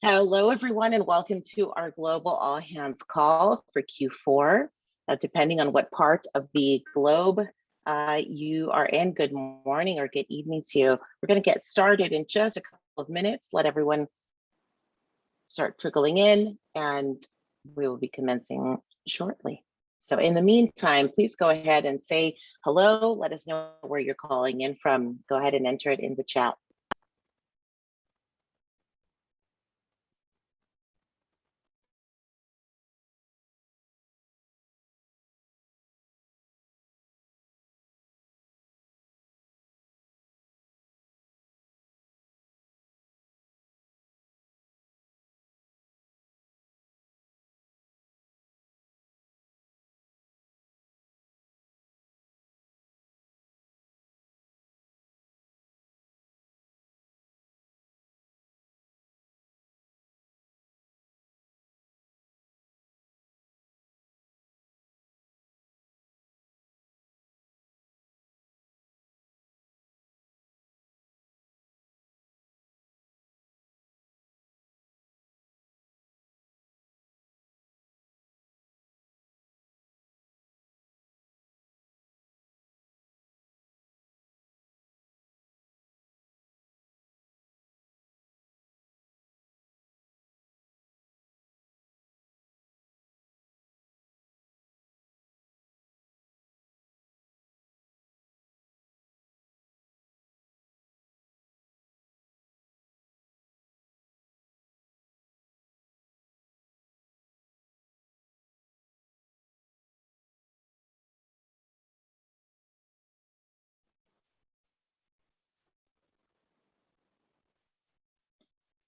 Hello, everyone, and welcome to our global all hands call for Q4. Depending on what part of the globe you are in, good morning or good evening to you. We're going to get started in just a couple of minutes. Let everyone start trickling in, and we will be commencing shortly. So in the meantime, please go ahead and say hello. Let us know where you're calling in from. Go ahead and enter it in the chat.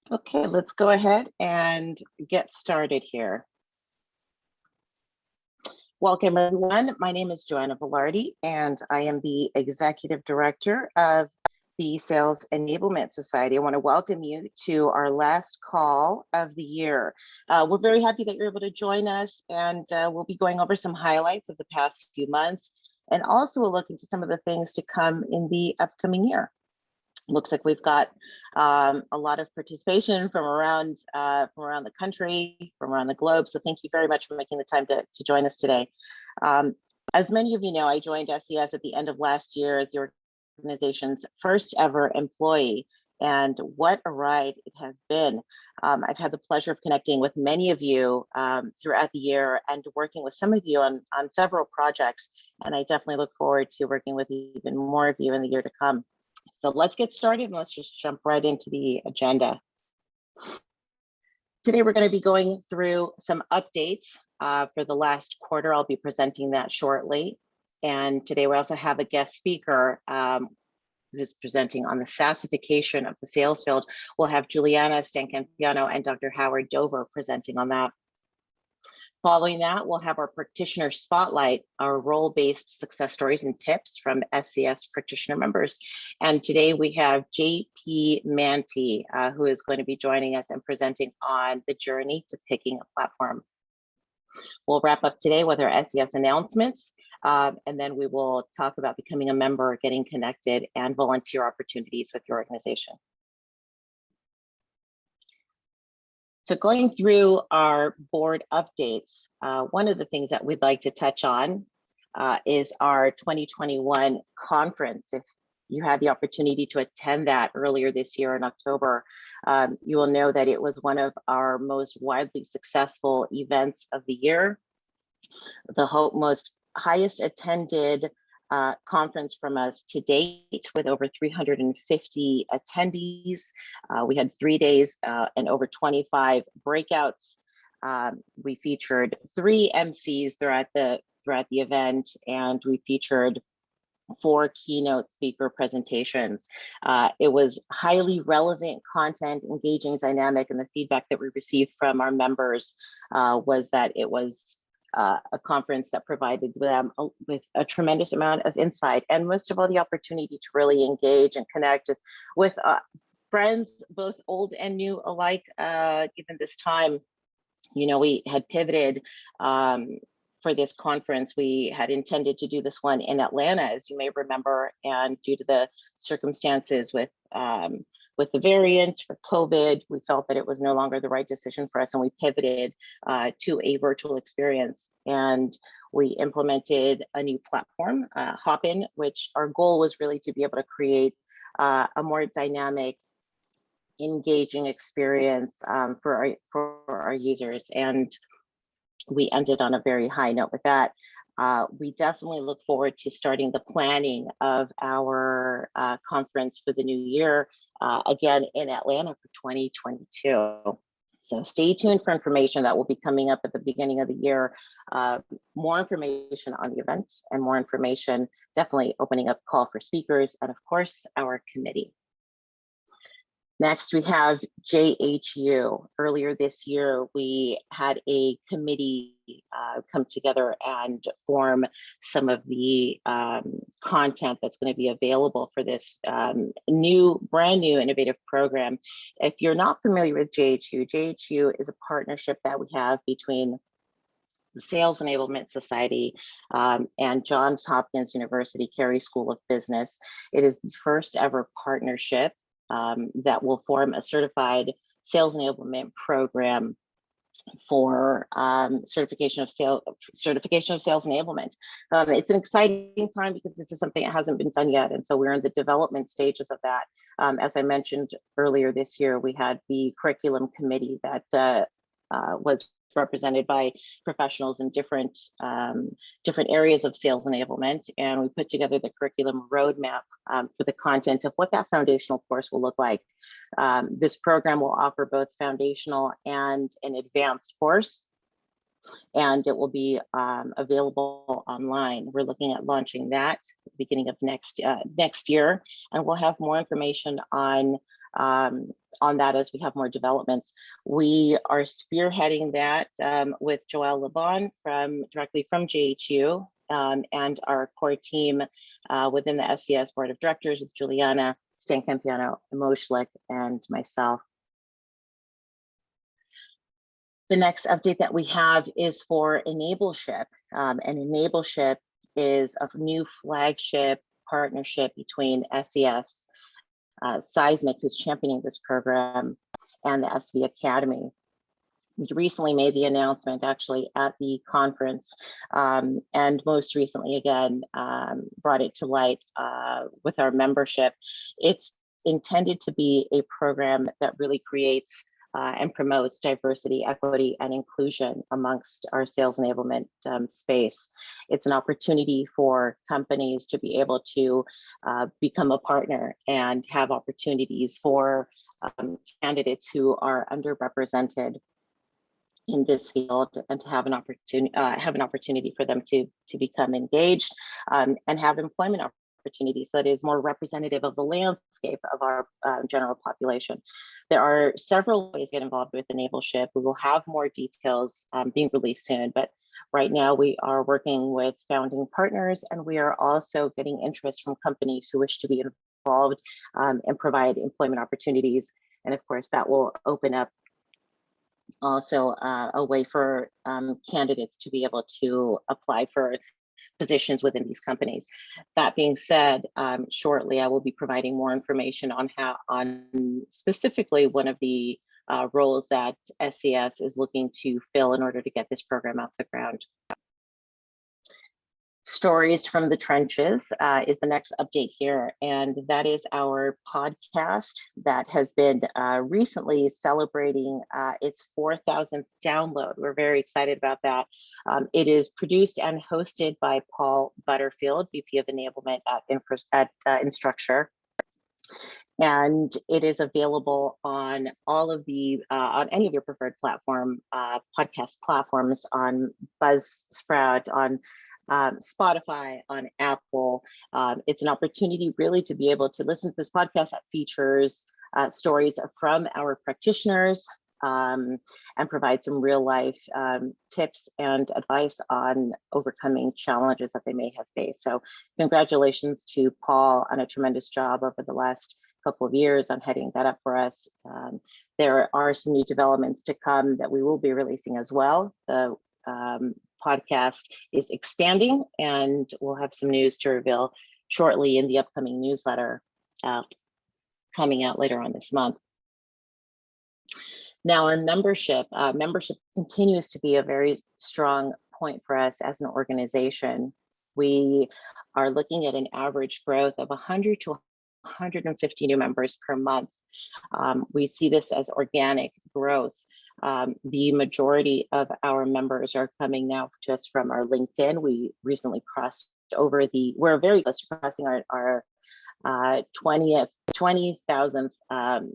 Okay, let's go ahead and get started here. Welcome, everyone. My name is Joanna Velarde, and I am the Executive Director of the Sales Enablement Society. I want to welcome you to our last call of the year. We're very happy that you're able to join us, and we'll be going over some highlights of the past few months, and also we'll look into some of the things to come in the upcoming year. Looks like we've got a lot of participation from around the country, from around the globe. So thank you very much for making the time to join us today. As many of you know, I joined SES at the end of last year as the organization's first ever employee. And what a ride it has been. I've had the pleasure of connecting with many of you throughout the year and working with some of you on several projects. And I definitely look forward to working with even more of you in the year to come. So let's get started and let's just jump right into the agenda. Today, we're going to be going through some updates for the last quarter. I'll be presenting that shortly. And today we also have a guest speaker who's presenting on the Saasification of the sales field. We'll have Juliana Stancampiano and Dr. Howard Dover presenting on that. Following that, we'll have our Practitioner Spotlight, our role-based success stories and tips from SES Practitioner members. And today we have JP Mantey, who is going to be joining us and presenting on the journey to picking a platform. We'll wrap up today with our SES announcements, and then we will talk about becoming a member, getting connected, and volunteer opportunities with your organization. So going through our board updates, one of the things that we'd like to touch on is our 2021 conference. If you had the opportunity to attend that earlier this year in October, you will know that it was one of our most widely successful events of the year. The most highest attended conference from us to date, with over 350 attendees. We had 3 days and over 25 breakouts. We featured 3 MCs throughout the event, and we featured 4 keynote speaker presentations. It was highly relevant content, engaging, dynamic, and the feedback that we received from our members was that it was a conference that provided them with a tremendous amount of insight, and most of all, the opportunity to really engage and connect with friends, both old and new alike. Given this time, you know, we had pivoted for this conference. We had intended to do this one in Atlanta, as you may remember, and due to the circumstances with with the variant for COVID, we felt that it was no longer the right decision for us, and we pivoted to a virtual experience. And we implemented a new platform, Hopin, which our goal was really to be able to create a more dynamic, engaging experience for our users. And we ended on a very high note with that. We definitely look forward to starting the planning of our conference for the new year, again in Atlanta for 2022. So stay tuned for information that will be coming up at the beginning of the year. More information on the event and more information, definitely opening up call for speakers and of course our committee. Next, we have JHU. Earlier this year, we had a committee come together and form some of the content that's going to be available for this brand new innovative program. If you're not familiar with JHU is a partnership that we have between the Sales Enablement Society and Johns Hopkins University Carey School of Business. It is the first ever partnership that will form a certified sales enablement program for certification of sales enablement. It's an exciting time because this is something that hasn't been done yet, and so we're in the development stages of that. As I mentioned earlier this year, we had the curriculum committee that was represented by professionals in different areas of sales enablement, and we put together the curriculum roadmap for the content of what that foundational course will look like. This program will offer both foundational and an advanced course, and it will be available online. We're looking at launching that at the beginning of next year, and we'll have more information on that as we have more developments. We are spearheading that with Joelle Lebon directly from JHU and our core team within the SCS Board of Directors with Juliana, Stan Campiano, Emoshlik, and myself. The next update that we have is for Enableship. And Enableship is a new flagship partnership between SES, Seismic, who's championing this program, and the SV Academy. We recently made the announcement actually at the conference, and most recently again brought it to light with our membership. It's intended to be a program that really creates and promotes diversity, equity, and inclusion amongst our sales enablement space. It's an opportunity for companies to be able to become a partner and have opportunities for candidates who are underrepresented in this field, and to have an opportunity for them to become engaged and have employment opportunities that is more representative of the landscape of our general population. There are several ways to get involved with Enableship. We will have more details being released soon, but right now we are working with founding partners, and we are also getting interest from companies who wish to be involved and provide employment opportunities. And of course, that will open up also a way for candidates to be able to apply for positions within these companies. That being said, shortly I will be providing more information on specifically one of the roles that SCS is looking to fill in order to get this program off the ground. Stories from the Trenches is the next update here, and that is our podcast that has been recently celebrating its 4,000th download. We're very excited about that. It is produced and hosted by Paul Butterfield, VP of Enablement at Instructure. And it is available on all of the on any of your preferred podcast platforms, on Buzzsprout, on Spotify, on Apple. It's an opportunity really to be able to listen to this podcast that features stories from our practitioners and provide some real life tips and advice on overcoming challenges that they may have faced. So congratulations to Paul on a tremendous job over the last couple of years on heading that up for us. There are some new developments to come that we will be releasing as well. The podcast is expanding, and we'll have some news to reveal shortly in the upcoming newsletter. coming out later on this month. Now, our membership continues to be a very strong point for us as an organization. We are looking at an average growth of 100 to 150 new members per month. We see this as organic growth. The majority of our members are coming now just from our LinkedIn. We recently crossed over we're very close to crossing our 20,000th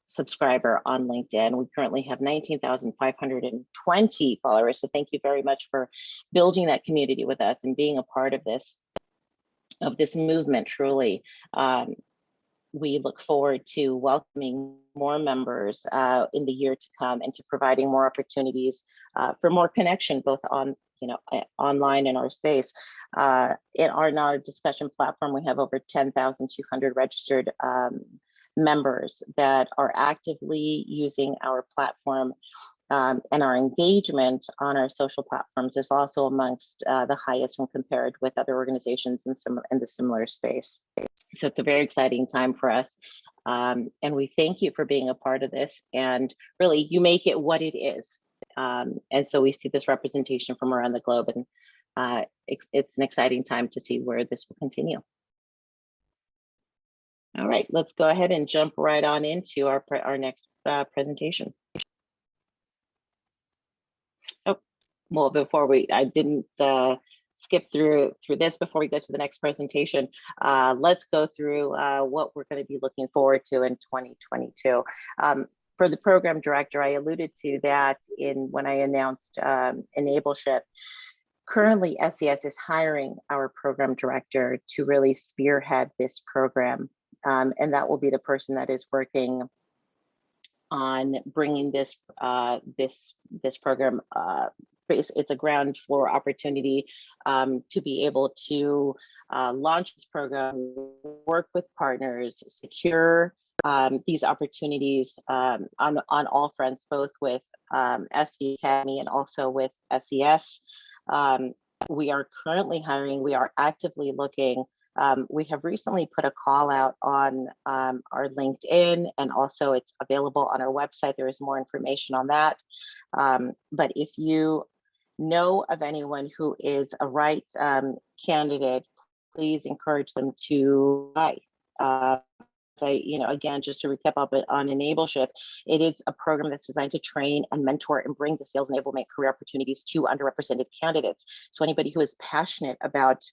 subscriber on LinkedIn. We currently have 19,520 followers. So thank you very much for building that community with us and being a part of this movement, truly. We look forward to welcoming more members in the year to come and to providing more opportunities for more connection, both online in our space. In our discussion platform, we have over 10,200 registered members that are actively using our platform, and our engagement on our social platforms is also amongst the highest when compared with other organizations in the similar space. So it's a very exciting time for us. And we thank you for being a part of this. And really, you make it what it is. And so we see this representation from around the globe, and it's an exciting time to see where this will continue. All right, let's go ahead and jump right on into our next presentation. Oh, well, I didn't skip through this before we go to the next presentation. Let's go through what we're going to be looking forward to in 2022. For the program director, I alluded to that when I announced Enableship. Currently, SES is hiring our program director to really spearhead this program. And that will be the person that is working on bringing this program. It's a ground floor opportunity to be able to launch this program, work with partners, secure these opportunities on all fronts, both with SV Academy and also with SES. We are currently hiring. We are actively looking. We have recently put a call out on our LinkedIn, and also it's available on our website. There is more information on that. But if you know of anyone who is a right candidate, please encourage them to apply. Again, just to recap up on Enableship, it is a program that's designed to train and mentor and bring the sales enablement career opportunities to underrepresented candidates. So anybody who is passionate about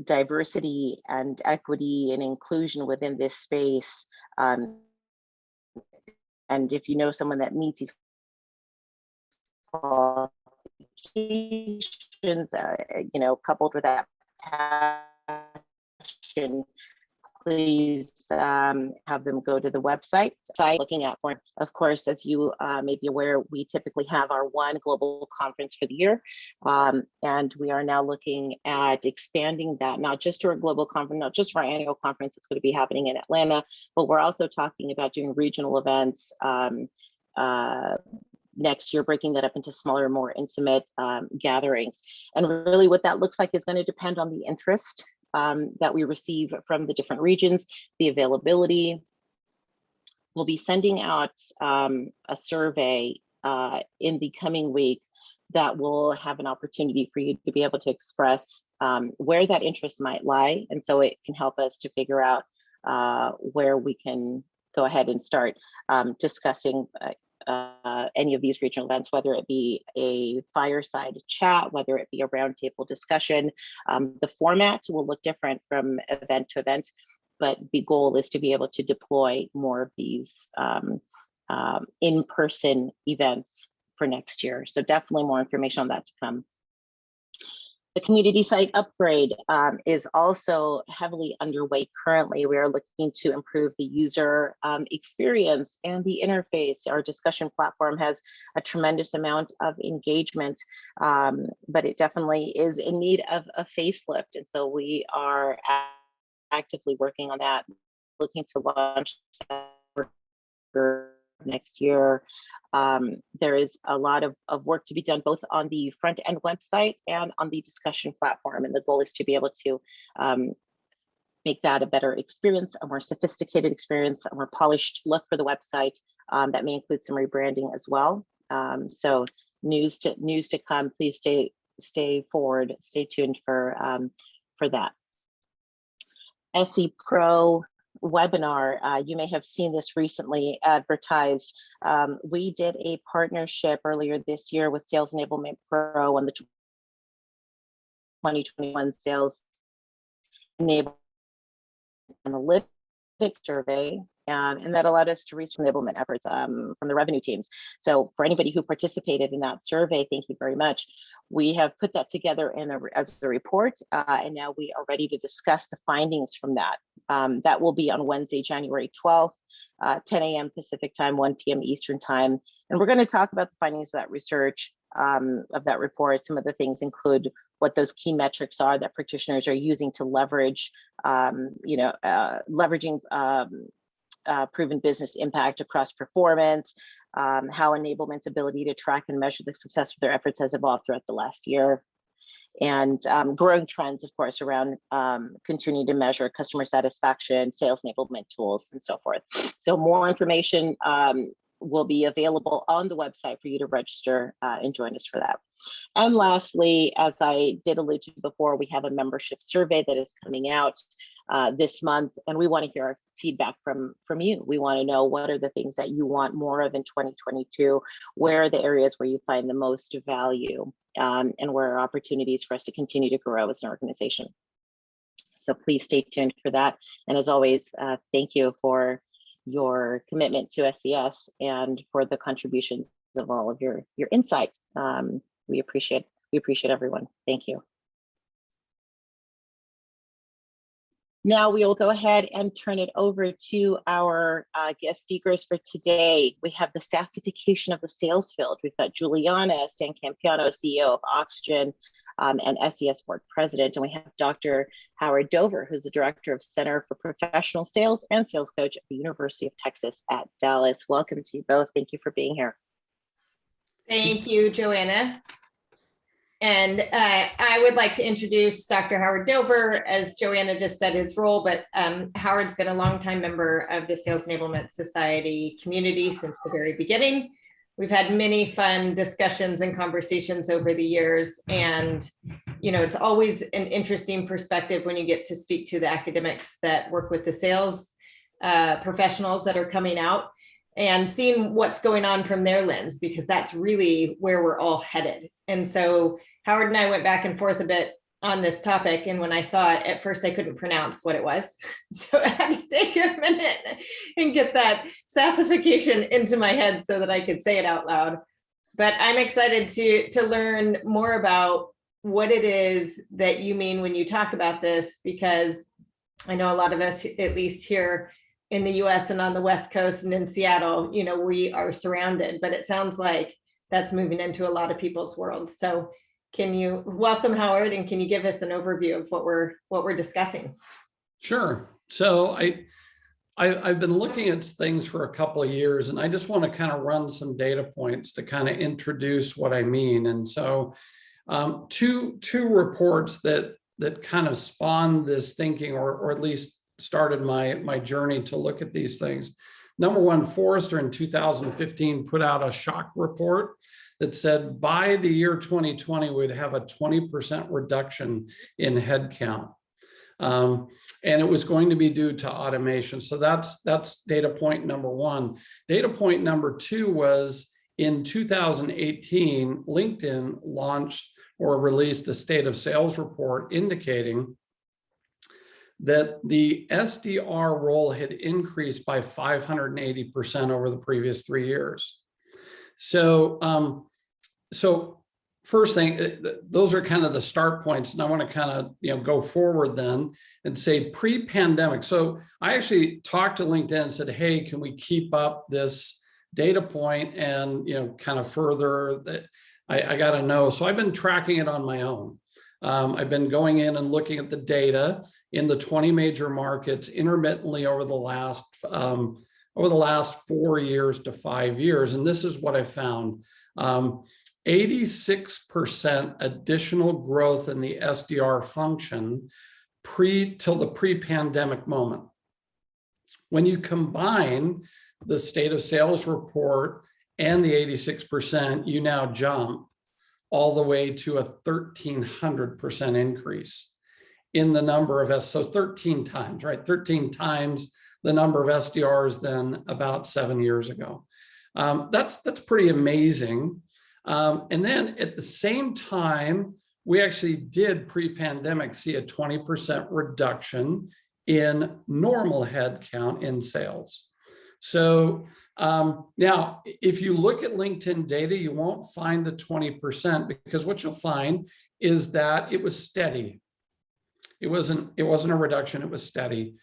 diversity and equity and inclusion within this space, and if you know someone that meets these qualifications, coupled with that passion, please have them go to the website. Looking at, of course, as you may be aware, we typically have our one global conference for the year. And we are now looking at expanding that, not just to our global conference, not just for our annual conference that's going to be happening in Atlanta, but we're also talking about doing regional events next year, breaking that up into smaller, more intimate gatherings. And really what that looks like is going to depend on the interest that we receive from the different regions, the availability. We'll be sending out a survey in the coming week that will have an opportunity for you to be able to express where that interest might lie. And so it can help us to figure out where we can go ahead and start discussing any of these regional events, whether it be a fireside chat, whether it be a roundtable discussion. The format will look different from event to event, but the goal is to be able to deploy more of these in-person events for next year. So definitely more information on that to come. The community site upgrade is also heavily underway currently. We are looking to improve the user experience and the interface. Our discussion platform has a tremendous amount of engagement, but it definitely is in need of a facelift. And so we are actively working on that, looking to launch next year. There is a lot of work to be done both on the front end website and on the discussion platform. And the goal is to be able to make that a better experience, a more sophisticated experience, a more polished look for the website. That may include some rebranding as well. So news to come. Please stay forward, stay tuned for that. SE Pro webinar, you may have seen this recently advertised. We did a partnership earlier this year with Sales Enablement Pro on the 2021 Sales Enablement Analytics Survey, and that allowed us to reach enablement efforts from the revenue teams. So for anybody who participated in that survey, thank you very much. We have put that together as a report, and now we are ready to discuss the findings from that. That will be on Wednesday, January 12th, 10 a.m. Pacific time, 1 p.m. Eastern time. And we're going to talk about the findings of that research, of that report. Some of the things include what those key metrics are that practitioners are using to leverage, leveraging proven business impact across performance, how Enablement's ability to track and measure the success of their efforts has evolved throughout the last year, and growing trends, of course, around continuing to measure customer satisfaction, sales enablement tools, and so forth. So more information will be available on the website for you to register and join us for that. And lastly, as I did allude to before, we have a membership survey that is coming out this month, and we want to hear our feedback from you. We want to know what are the things that you want more of in 2022, where are the areas where you find the most value, and where are opportunities for us to continue to grow as an organization. So please stay tuned for that. And as always, thank you for your commitment to SES and for the contributions of all of your insight. We appreciate everyone. Thank you. Now we will go ahead and turn it over to our guest speakers for today. We have the Saasification of the sales field. We've got Juliana Stancampiano, CEO of Oxygen, and SES Board President. And we have Dr. Howard Dover, who's the Director of Center for Professional Sales and Sales Coach at the University of Texas at Dallas. Welcome to you both. Thank you for being here. Thank you, Joanna. And I would like to introduce Dr. Howard Dover, as Joanna just said his role, but Howard's been a longtime member of the Sales Enablement Society community since the very beginning. We've had many fun discussions and conversations over the years, and it's always an interesting perspective when you get to speak to the academics that work with the sales professionals that are coming out, and seeing what's going on from their lens, because that's really where we're all headed. And so Howard and I went back and forth a bit on this topic, and when I saw it, at first I couldn't pronounce what it was. So I had to take a minute and get that Saasification into my head so that I could say it out loud. But I'm excited to learn more about what it is that you mean when you talk about this, because I know a lot of us, at least here in the US and on the West Coast and in Seattle, we are surrounded, but it sounds like that's moving into a lot of people's worlds. So can you welcome Howard, and can you give us an overview of what we're discussing? Sure. So I've been looking at things for a couple of years, and I just want to kind of run some data points to kind of introduce what I mean. And so two reports that kind of spawned this thinking, or at least started my journey to look at these things. Number one, Forrester in 2015 put out a shock report that said by the year 2020, we'd have a 20% reduction in headcount. And it was going to be due to automation. So that's data point number one. Data point number two was in 2018, LinkedIn launched or released a state of sales report indicating that the SDR role had increased by 580% over the previous 3 years. So, first thing, those are kind of the start points, and I want to kind of go forward then and say pre-pandemic. So I actually talked to LinkedIn and said, hey, can we keep up this data point and kind of further that I got to know. So I've been tracking it on my own. I've been going in and looking at the data in the 20 major markets intermittently over the last 4 years to 5 years. And this is what I found. 86% additional growth in the SDR function till the pre-pandemic moment. When you combine the state of sales report and the 86%, you now jump all the way to a 1,300% increase in the number of so 13 times, right? 13 times the number of SDRs than about 7 years ago. That's pretty amazing. And then at the same time, we actually did pre-pandemic see a 20% reduction in normal headcount in sales. So now, if you look at LinkedIn data, you won't find the 20% because what you'll find is that it was steady. It wasn't a reduction, it was steady.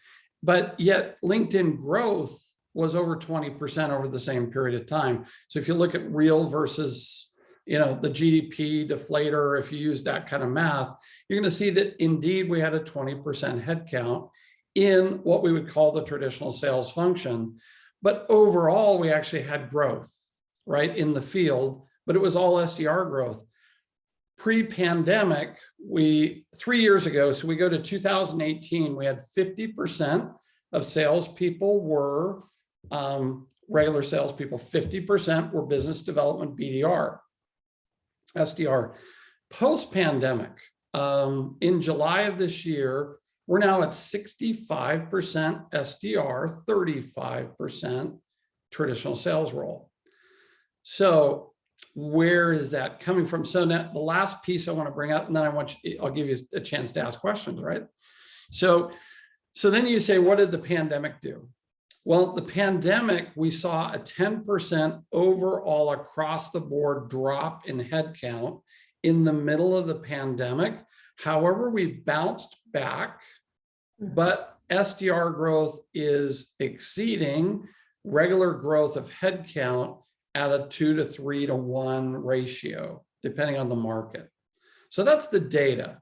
But yet LinkedIn growth was over 20% over the same period of time. So if you look at real versus, the GDP deflator, if you use that kind of math, you're going to see that indeed we had a 20% headcount in what we would call the traditional sales function. But overall, we actually had growth, right, in the field, but it was all SDR growth. Pre-pandemic, 3 years ago, so we go to 2018, we had 50% of salespeople were regular salespeople, 50% were business development BDR, SDR. Post-pandemic, in July of this year, we're now at 65% SDR, 35% traditional sales role. So where is that coming from? So now the last piece I want to bring up, and then I'll give you a chance to ask questions, right? So then you say, what did the pandemic do? Well, the pandemic, we saw a 10% overall across the board drop in headcount in the middle of the pandemic. However, we bounced back, but SDR growth is exceeding regular growth of headcount at a 2 to 3 to 1 ratio, depending on the market. So that's the data.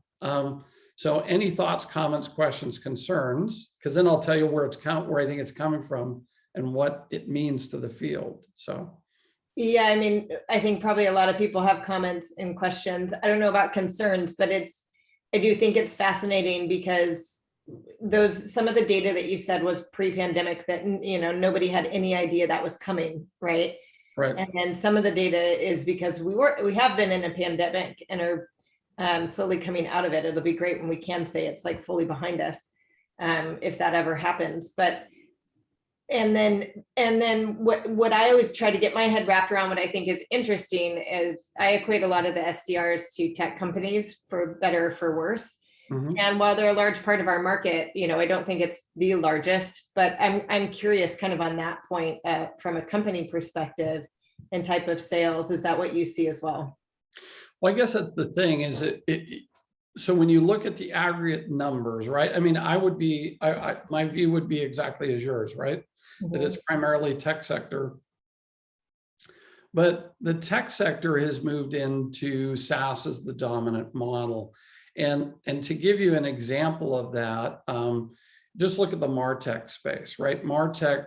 So any thoughts, comments, questions, concerns, because then I'll tell you where I think it's coming from and what it means to the field. So. Yeah, I mean, I think probably a lot of people have comments and questions. I don't know about concerns, but I do think it's fascinating because some of the data that you said was pre-pandemic that, nobody had any idea that was coming, right? Right. And then some of the data is because we have been in a pandemic and are slowly coming out of it. It'll be great when we can say it's like fully behind us, if that ever happens. But and then what I always try to get my head wrapped around, what I think is interesting is I equate a lot of the SDRs to tech companies, for better or for worse. Mm-hmm. And while they're a large part of our market, I don't think it's the largest, but I'm curious kind of on that point from a company perspective and type of sales. Is that what you see as well? Well, I guess that's the thing is so when you look at the aggregate numbers, right? I mean, my view would be exactly as yours, right? Mm-hmm. That it's primarily tech sector. But the tech sector has moved into SaaS as the dominant model. And to give you an example of that, just look at the MarTech space, right? MarTech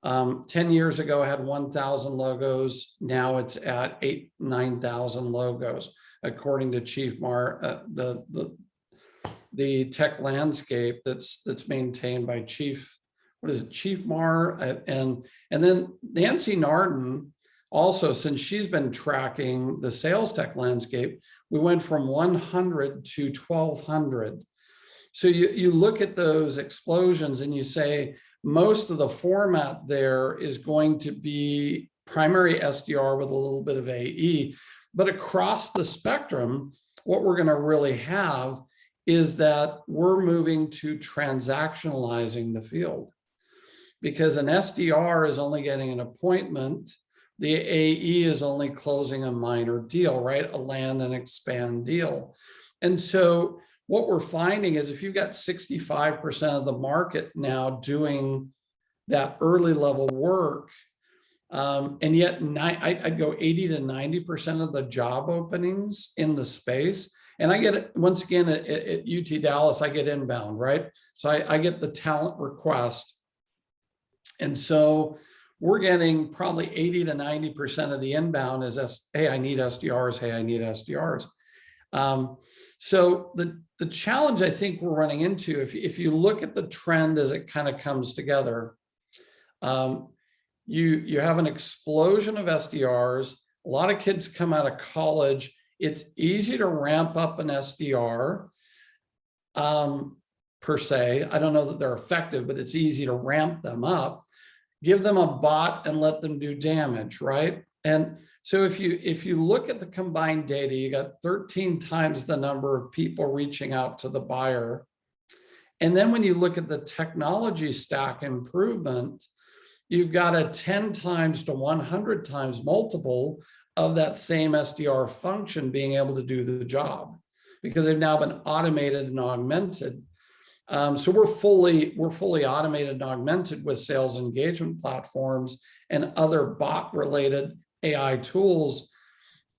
10 years ago had 1,000 logos. Now it's at 9,000 logos, according to Chief Mar, the tech landscape that's maintained by Chief Mar, and then Nancy Narden. Also, since she's been tracking the sales tech landscape, we went from 100 to 1,200. So you look at those explosions and you say, most of the format there is going to be primary SDR with a little bit of AE. But across the spectrum, what we're going to really have is that we're moving to transactionalizing the field. Because an SDR is only getting an appointment, the AE is only closing a minor deal, right? A land and expand deal. And so what we're finding is if you've got 65% of the market now doing that early level work, and yet I'd go 80 to 90% of the job openings in the space. And I get it, once again, at UT Dallas, I get inbound, right? So I get the talent request. And so we're getting probably 80 to 90% of the inbound is, hey, I need SDRs. Hey, I need SDRs. So the challenge I think we're running into, if you look at the trend as it kind of comes together, you have an explosion of SDRs. A lot of kids come out of college. It's easy to ramp up an SDR per se. I don't know that they're effective, but it's easy to ramp them up. Give them a bot and let them do damage, right? And so if you look at the combined data, you got 13 times the number of people reaching out to the buyer. And then when you look at the technology stack improvement, you've got a 10 times to 100 times multiple of that same SDR function being able to do the job, because they've now been automated and augmented. So we're fully automated and augmented with sales engagement platforms and other bot-related AI tools,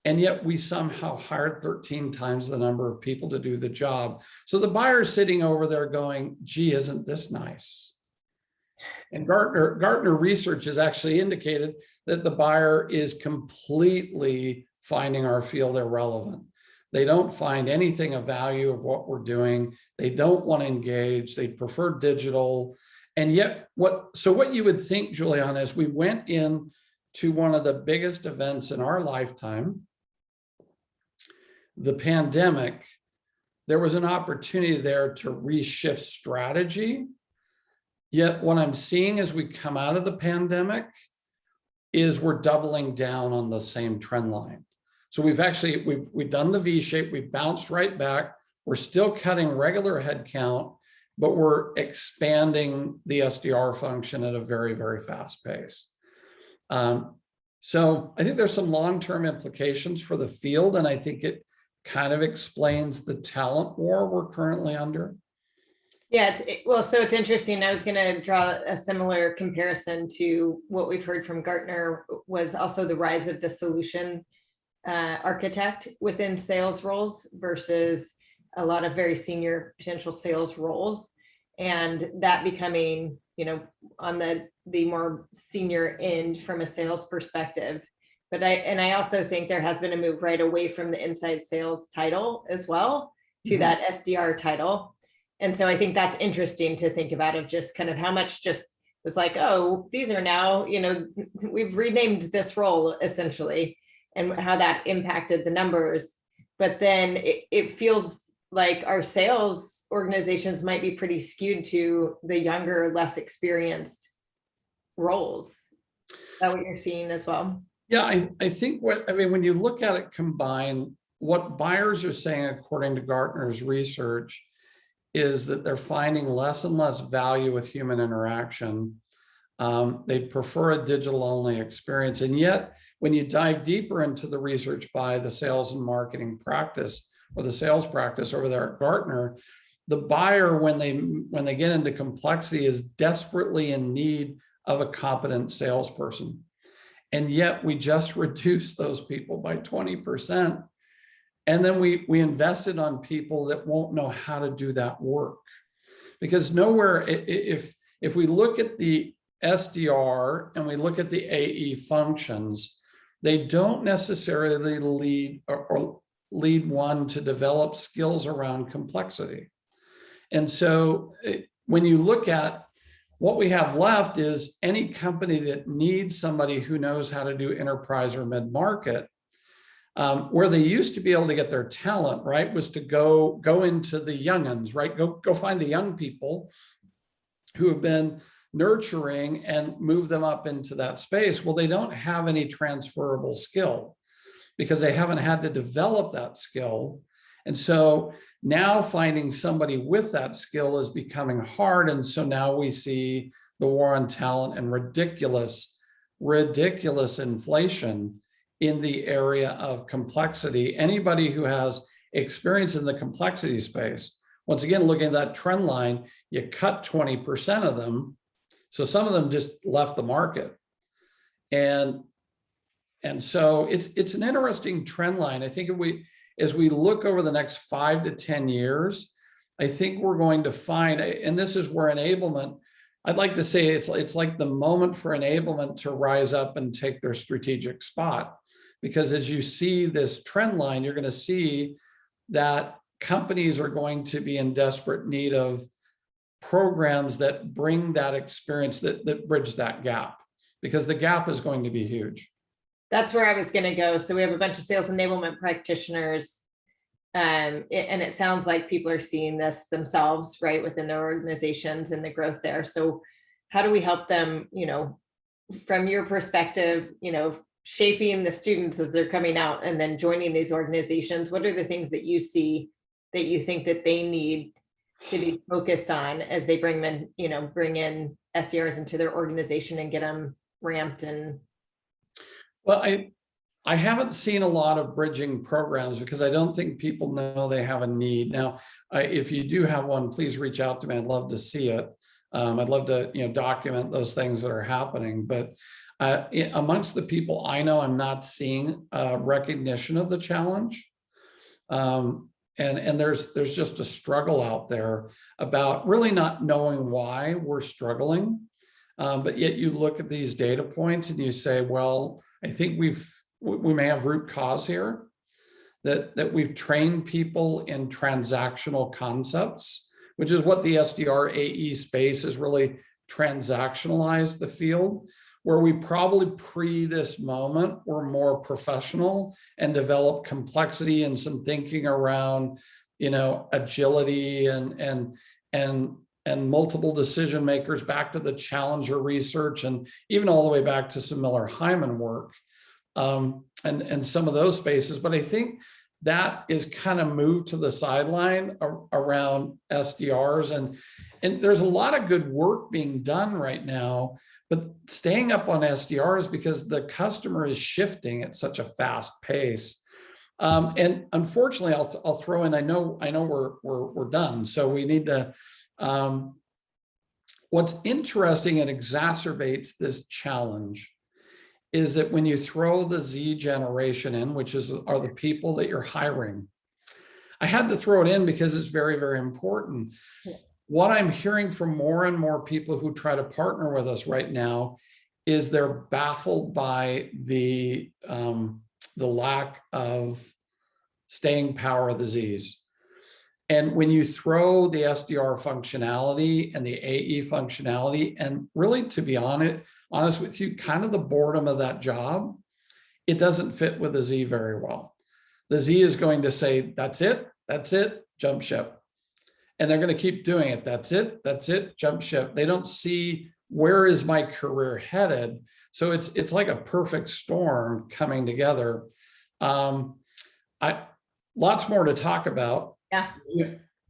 and yet we somehow hired 13 times the number of people to do the job. So the buyer's sitting over there going, gee, isn't this nice? And Gartner research has actually indicated that the buyer is completely finding our field irrelevant. They don't find anything of value of what we're doing. They don't want to engage. They prefer digital. And yet what you would think, Juliana, is we went in to one of the biggest events in our lifetime, the pandemic. There was an opportunity there to reshift strategy. Yet what I'm seeing as we come out of the pandemic is we're doubling down on the same trend line. So we've done the V shape, we've bounced right back. We're still cutting regular headcount, but we're expanding the SDR function at a very, very fast pace. So I think there's some long-term implications for the field, and I think it kind of explains the talent war we're currently under. Yeah, so it's interesting. I was going to draw a similar comparison to what we've heard from Gartner, was also the rise of the solution architect within sales roles versus a lot of very senior potential sales roles, and that becoming, on the more senior end from a sales perspective. But I also think there has been a move right away from the inside sales title as well to that SDR title. And so I think that's interesting to think about, of just kind of how much just was like, oh, these are now, we've renamed this role essentially, and how that impacted the numbers. But then it feels like our sales organizations might be pretty skewed to the younger, less experienced roles. Is that what you're seeing as well? Yeah, I think when you look at it combined, what buyers are saying, according to Gartner's research, is that they're finding less and less value with human interaction. They prefer a digital-only experience. And yet, when you dive deeper into the research by the sales and marketing practice, or the sales practice over there at Gartner, the buyer, when they get into complexity, is desperately in need of a competent salesperson. And yet we just reduced those people by 20%. And then we invested on people that won't know how to do that work. Because nowhere, if we look at the SDR and we look at the AE functions, they don't necessarily lead one to develop skills around complexity. And so when you look at what we have left, is any company that needs somebody who knows how to do enterprise or mid-market, where they used to be able to get their talent, right, was to go into the young'uns, right? Go find the young people who have been nurturing and move them up into that space. Well, they don't have any transferable skill because they haven't had to develop that skill. And so now finding somebody with that skill is becoming hard. And so now we see the war on talent and ridiculous inflation in the area of complexity. Anybody who has experience in the complexity space, once again, looking at that trend line, you cut 20% of them. So some of them just left the market. And so it's an interesting trend line. I think as we look over the next 5 to 10 years, I think we're going to find, and this is where enablement, I'd like to say it's like the moment for enablement to rise up and take their strategic spot. Because as you see this trend line, you're going to see that companies are going to be in desperate need of programs that bring that experience, that bridge that gap, because the gap is going to be huge. That's where I was going to go. So we have a bunch of sales enablement practitioners. And it sounds like people are seeing this themselves, right, within their organizations and the growth there. So how do we help them, from your perspective, shaping the students as they're coming out and then joining these organizations? What are the things that you see that you think that they need to be focused on as they bring in SDRs into their organization and get them ramped? And well, I haven't seen a lot of bridging programs because I don't think people know they have a need. Now, if you do have one, please reach out to me. I'd love to see it. I'd love to, document those things that are happening. But amongst the people I know, I'm not seeing recognition of the challenge. And there's just a struggle out there about really not knowing why we're struggling. But yet you look at these data points and you say, well, I think we may have root cause here, that we've trained people in transactional concepts, which is what the SDR AE space has really transactionalized the field, where we probably pre this moment were more professional and developed complexity and some thinking around, agility and multiple decision makers, back to the Challenger research and even all the way back to some Miller-Hyman work. And some of those spaces, but I think that is kind of moved to the sideline around SDRs, and there's a lot of good work being done right now, but staying up on SDRs because the customer is shifting at such a fast pace. And unfortunately, I'll throw in, I know we're done, so we need to. What's interesting and exacerbates this challenge is that when you throw the Z generation in, which are the people that you're hiring, I had to throw it in because it's very, very important. What I'm hearing from more and more people who try to partner with us right now is they're baffled by the lack of staying power of the Zs. And when you throw the SDR functionality and the AE functionality, and really, to be honest with you, kind of the boredom of that job, it doesn't fit with the Z very well. The Z is going to say, that's it, jump ship. And they're going to keep doing it. That's it, jump ship. They don't see, where is my career headed? So it's like a perfect storm coming together. Lots more to talk about. Yeah.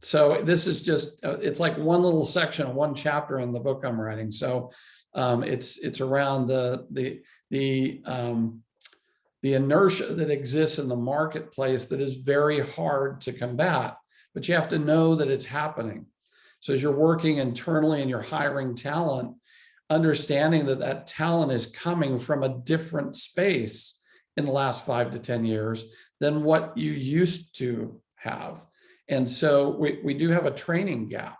So this is just, it's like one little section, one chapter in the book I'm writing. So it's around the inertia that exists in the marketplace that is very hard to combat, but you have to know that it's happening. So as you're working internally and you're hiring talent, understanding that that talent is coming from a different space in the last 5 to 10 years than what you used to have. And so we do have a training gap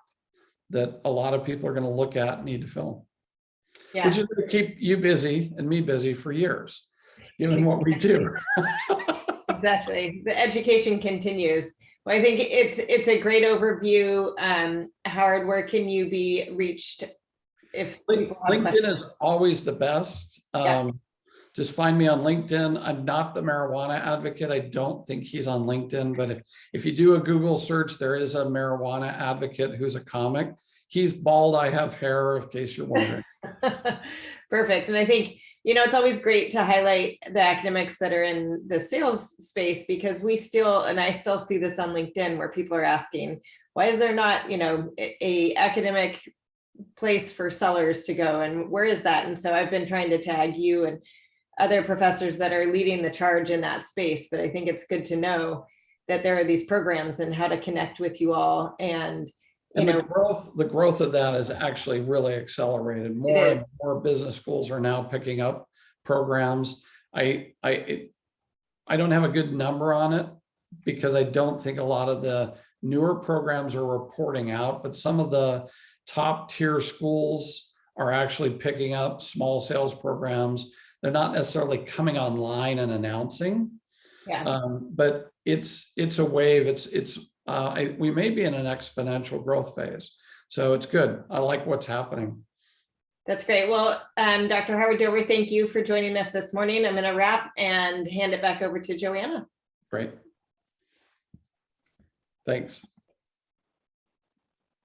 that a lot of people are going to look at and need to fill. Yeah. Which is going to keep you busy and me busy for years, given what we do. Exactly. The education continues. Well, I think it's a great overview. Howard, where can you be reached? If LinkedIn is always the best. Yeah. Just find me on LinkedIn. I'm not the marijuana advocate. I don't think he's on LinkedIn, but if you do a Google search, there is a marijuana advocate who's a comic. He's bald. I have hair, in case you're wondering. Perfect. And I think, it's always great to highlight the academics that are in the sales space, because I still see this on LinkedIn where people are asking, why is there not, a academic place for sellers to go, and where is that? And so I've been trying to tag you and other professors that are leading the charge in that space, but I think it's good to know that there are these programs and how to connect with you all. And the growth of that is actually really accelerated. More and more business schools are now picking up programs. I don't have a good number on it because I don't think a lot of the newer programs are reporting out, but some of the top tier schools are actually picking up small sales programs. They're not necessarily coming online and announcing, but it's a wave. We may be in an exponential growth phase. So it's good. I like what's happening. That's great. Well, Dr. Howard Dover, thank you for joining us this morning. I'm going to wrap and hand it back over to Joanna. Great. Thanks.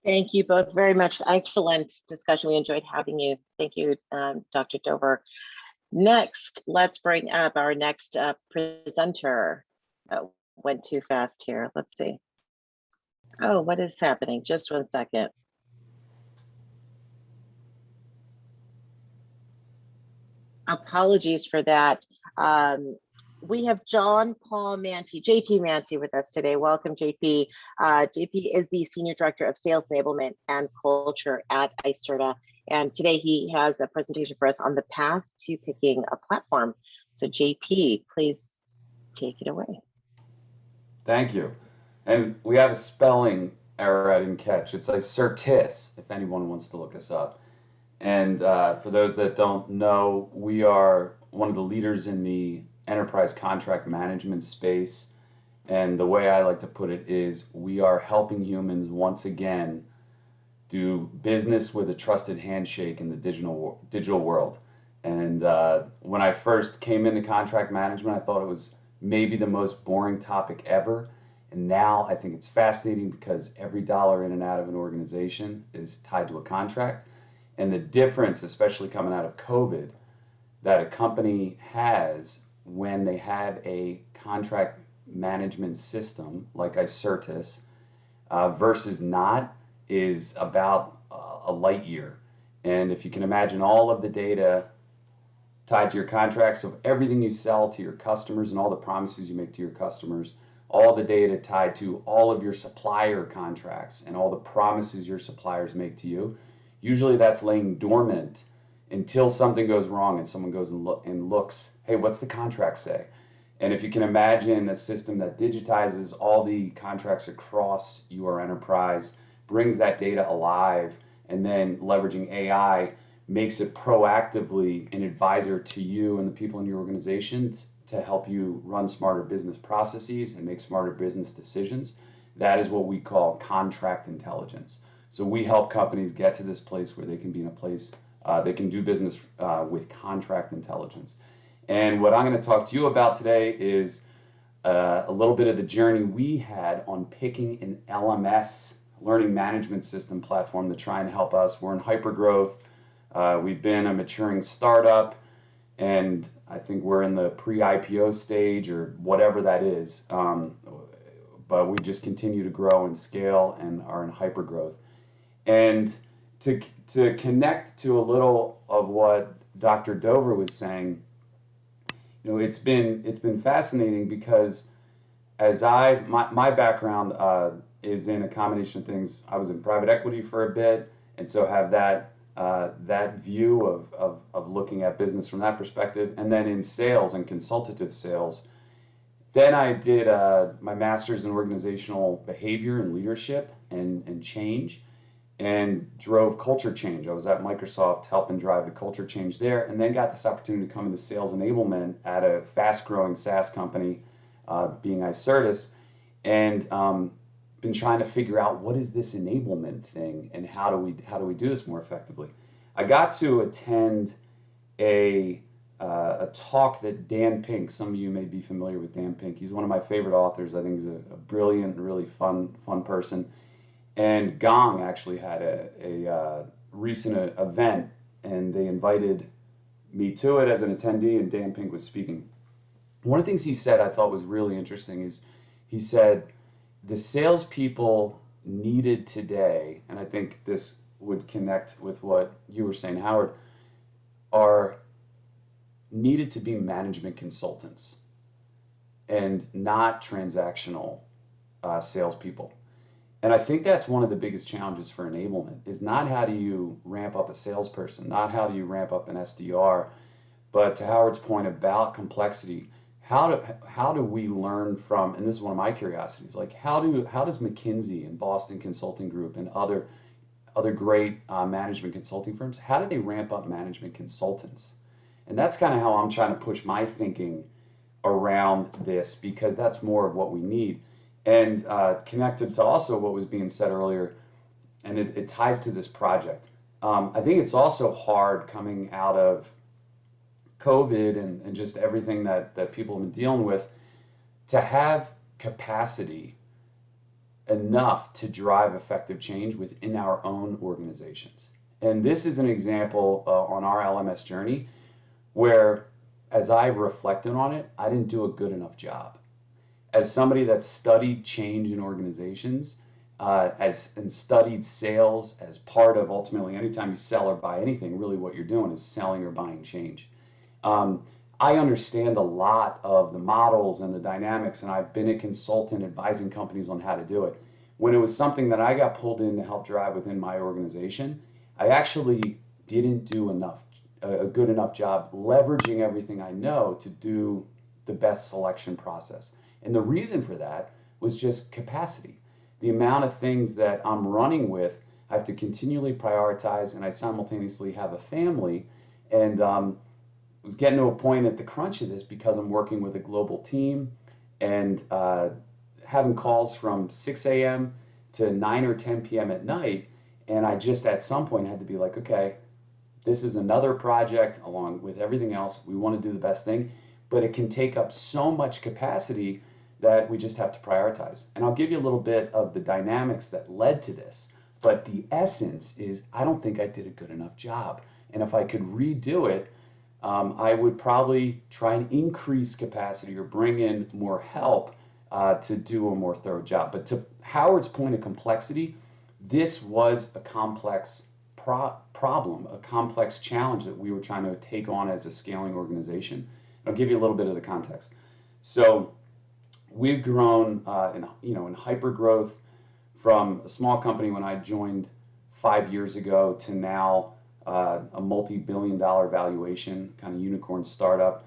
Thank you both very much. Excellent discussion. We enjoyed having you. Thank you, Dr. Dover. Next, let's bring up our next presenter. Oh, went too fast here. Let's see. Oh, what is happening? Just 1 second. Apologies for that. We have John Paul Mantey, JP Mantey with us today. Welcome, JP. JP is the Senior Director of Sales Enablement and Culture at Icertis. And today he has a presentation for us on the path to picking a platform. So JP, please take it away. Thank you. And we have a spelling error I didn't catch. It's Icertis, if anyone wants to look us up. And for those that don't know, we are one of the leaders in the enterprise contract management space. And the way I like to put it is we are helping humans once again do business with a trusted handshake in the digital world. And when I first came into contract management, I thought it was maybe the most boring topic ever. And now I think it's fascinating because every dollar in and out of an organization is tied to a contract. And the difference, especially coming out of COVID, that a company has when they have a contract management system like Icertis versus not is about a light year. And if you can imagine all of the data tied to your contracts, so everything you sell to your customers and all the promises you make to your customers, all the data tied to all of your supplier contracts and all the promises your suppliers make to you, usually that's laying dormant until something goes wrong and someone goes and looks, hey, what's the contract say? And if you can imagine a system that digitizes all the contracts across your enterprise, brings that data alive, and then leveraging AI makes it proactively an advisor to you and the people in your organizations to help you run smarter business processes and make smarter business decisions. That is what we call contract intelligence. So we help companies get to this place where they can be in a place they can do business with contract intelligence. And what I'm going to talk to you about today is a little bit of the journey we had on picking an LMS, learning management system platform, to try and help us. We're in hypergrowth. We've been a maturing startup, and I think we're in the pre-IPO stage or whatever that is. But we just continue to grow and scale and are in hypergrowth. And to connect to a little of what Dr. Dover was saying, you know, it's been fascinating because as my background is in a combination of things. I was in private equity for a bit, and so have that view of looking at business from that perspective, and then in sales and consultative sales. Then I did my master's in organizational behavior and leadership and change, and drove culture change. I was at Microsoft helping drive the culture change there, and then got this opportunity to come into sales enablement at a fast-growing SaaS company, being Icertis, and been trying to figure out what is this enablement thing and how do we do this more effectively. I got to attend a talk that Dan Pink, some of you may be familiar with Dan Pink. He's one of my favorite authors. I think he's a brilliant, really fun person. And Gong actually had a recent event, and they invited me to it as an attendee, and Dan Pink was speaking. One of the things he said I thought was really interesting is he said the salespeople needed today, and I think this would connect with what you were saying, Howard, are needed to be management consultants and not transactional salespeople. And I think that's one of the biggest challenges for enablement is not how do you ramp up a salesperson, not how do you ramp up an SDR, but to Howard's point about complexity, how do we learn from, and this is one of my curiosities, like how does McKinsey and Boston Consulting Group and other great management consulting firms, how do they ramp up management consultants? And that's kind of how I'm trying to push my thinking around this, because that's more of what we need. And connected to also what was being said earlier, and it ties to this project. I think it's also hard coming out of COVID and just everything that people have been dealing with, to have capacity enough to drive effective change within our own organizations. And this is an example on our LMS journey where, as I reflected on it, I didn't do a good enough job. As somebody that studied change in organizations, and studied sales as part of, ultimately, anytime you sell or buy anything, really what you're doing is selling or buying change. I understand a lot of the models and the dynamics, and I've been a consultant advising companies on how to do it. When it was something that I got pulled in to help drive within my organization, I actually didn't do a good enough job leveraging everything I know to do the best selection process. And the reason for that was just capacity. The amount of things that I'm running with, I have to continually prioritize, and I simultaneously have a family, and was getting to a point at the crunch of this because I'm working with a global team and having calls from 6 a.m. to 9 or 10 p.m. at night. And I just at some point had to be like, okay, this is another project along with everything else. We want to do the best thing, but it can take up so much capacity that we just have to prioritize. And I'll give you a little bit of the dynamics that led to this. But the essence is, I don't think I did a good enough job. And if I could redo it, I would probably try and increase capacity or bring in more help to do a more thorough job. But to Howard's point of complexity, this was a complex problem, a complex challenge that we were trying to take on as a scaling organization. I'll give you a little bit of the context. So we've grown in hyper growth from a small company when I joined 5 years ago to now a multi-billion-dollar valuation, kind of unicorn startup.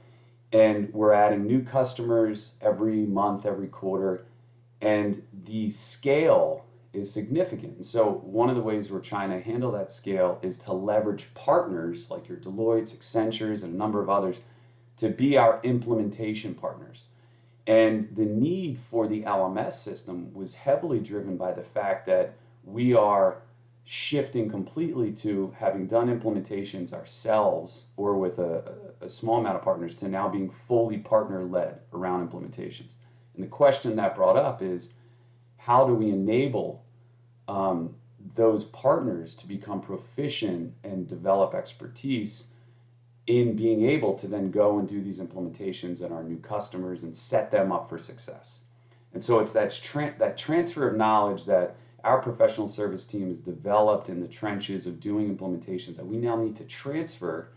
And we're adding new customers every month, every quarter, and the scale is significant. And so one of the ways we're trying to handle that scale is to leverage partners like your Deloittes, Accentures, and a number of others to be our implementation partners. And the need for the LMS system was heavily driven by the fact that we are shifting completely to having done implementations ourselves or with a small amount of partners to now being fully partner-led around implementations. And the question that brought up is, how do we enable those partners to become proficient and develop expertise in being able to then go and do these implementations in our new customers and set them up for success? And so it's that transfer of knowledge that our professional service team has developed in the trenches of doing implementations that we now need to transfer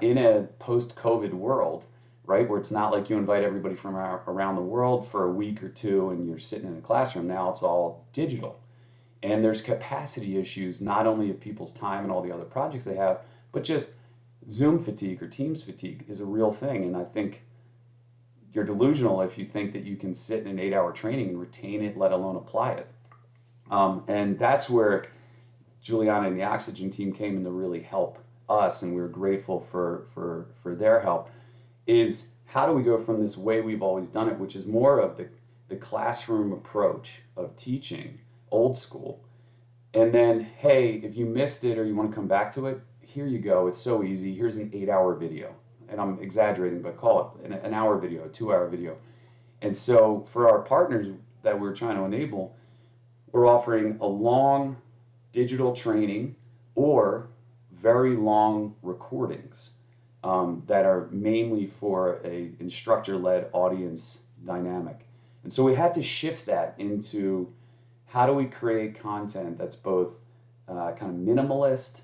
in a post-COVID world, right? Where it's not like you invite everybody from around the world for a week or two and you're sitting in a classroom. Now it's all digital. And there's capacity issues, not only of people's time and all the other projects they have, but just Zoom fatigue or Teams fatigue is a real thing. And I think you're delusional if you think that you can sit in an 8-hour training and retain it, let alone apply it. And that's where Juliana and the Oxygen team came in to really help us, and we're grateful for their help, is how do we go from this way we've always done it, which is more of the classroom approach of teaching, old school, and then, hey, if you missed it or you want to come back to it, here you go, it's so easy, here's an 8-hour video. And I'm exaggerating, but call it an hour video, a 2-hour video. And so for our partners that we're trying to enable, we're offering a long digital training or very long recordings that are mainly for a instructor-led audience dynamic. And so we had to shift that into how do we create content that's both kind of minimalist,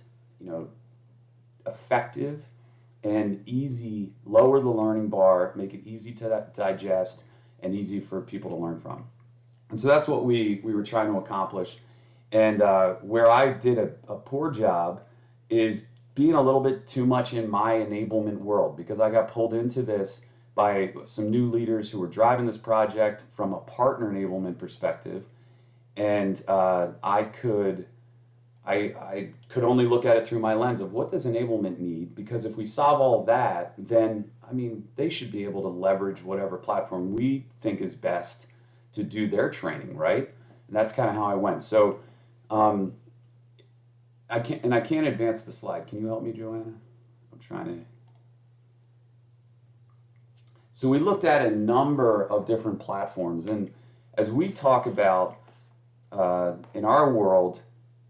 effective, and easy, lower the learning bar, make it easy to digest and easy for people to learn from. And so that's what we were trying to accomplish. And where I did a poor job is being a little bit too much in my enablement world, because I got pulled into this by some new leaders who were driving this project from a partner enablement perspective. And I could I could only look at it through my lens of what does enablement need? Because if we solve all of that, then, I mean, they should be able to leverage whatever platform we think is best to do their training, right? And that's kind of how I went. So I can't advance the slide. Can you help me, Joanna? I'm trying to. So we looked at a number of different platforms, and as we talk about in our world,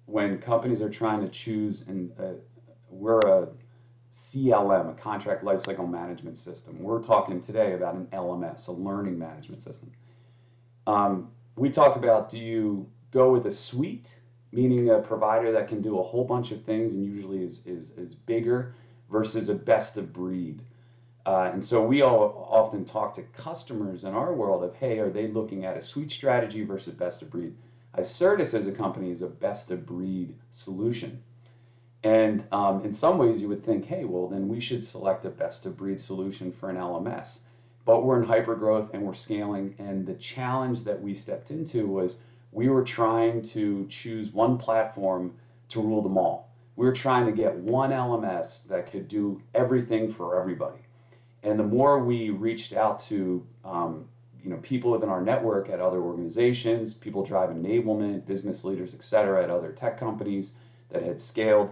when companies are trying to choose, and we're a CLM, a contract lifecycle management system. We're talking today about an LMS, a learning management system. We talk about, do you go with a suite, meaning a provider that can do a whole bunch of things and usually is bigger, versus a best of breed? And so we all often talk to customers in our world of, hey, are they looking at a suite strategy versus best of breed? Icertis as a company is a best of breed solution. And in some ways you would think, hey, well, then we should select a best of breed solution for an LMS. But we're in hypergrowth and we're scaling. And the challenge that we stepped into was we were trying to choose one platform to rule them all. We were trying to get one LMS that could do everything for everybody. And the more we reached out to people within our network at other organizations, people driving enablement, business leaders, et cetera, at other tech companies that had scaled,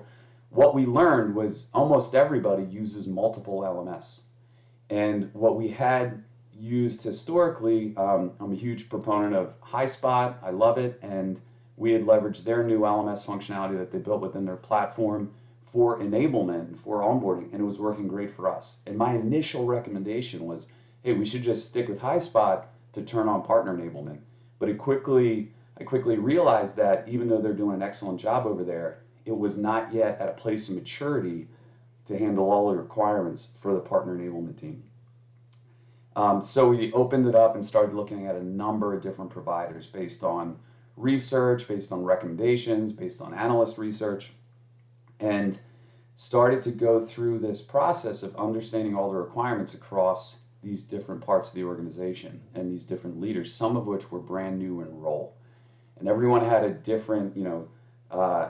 what we learned was almost everybody uses multiple LMS. And what we had used historically, I'm a huge proponent of HighSpot. I love it. And we had leveraged their new LMS functionality that they built within their platform for enablement and for onboarding, and it was working great for us. And my initial recommendation was, hey, we should just stick with HighSpot to turn on partner enablement. But I quickly realized that even though they're doing an excellent job over there, it was not yet at a place of maturity to handle all the requirements for the partner enablement team. So we opened it up and started looking at a number of different providers based on research, based on recommendations, based on analyst research, and started to go through this process of understanding all the requirements across these different parts of the organization and these different leaders, some of which were brand new in role. And everyone had a different,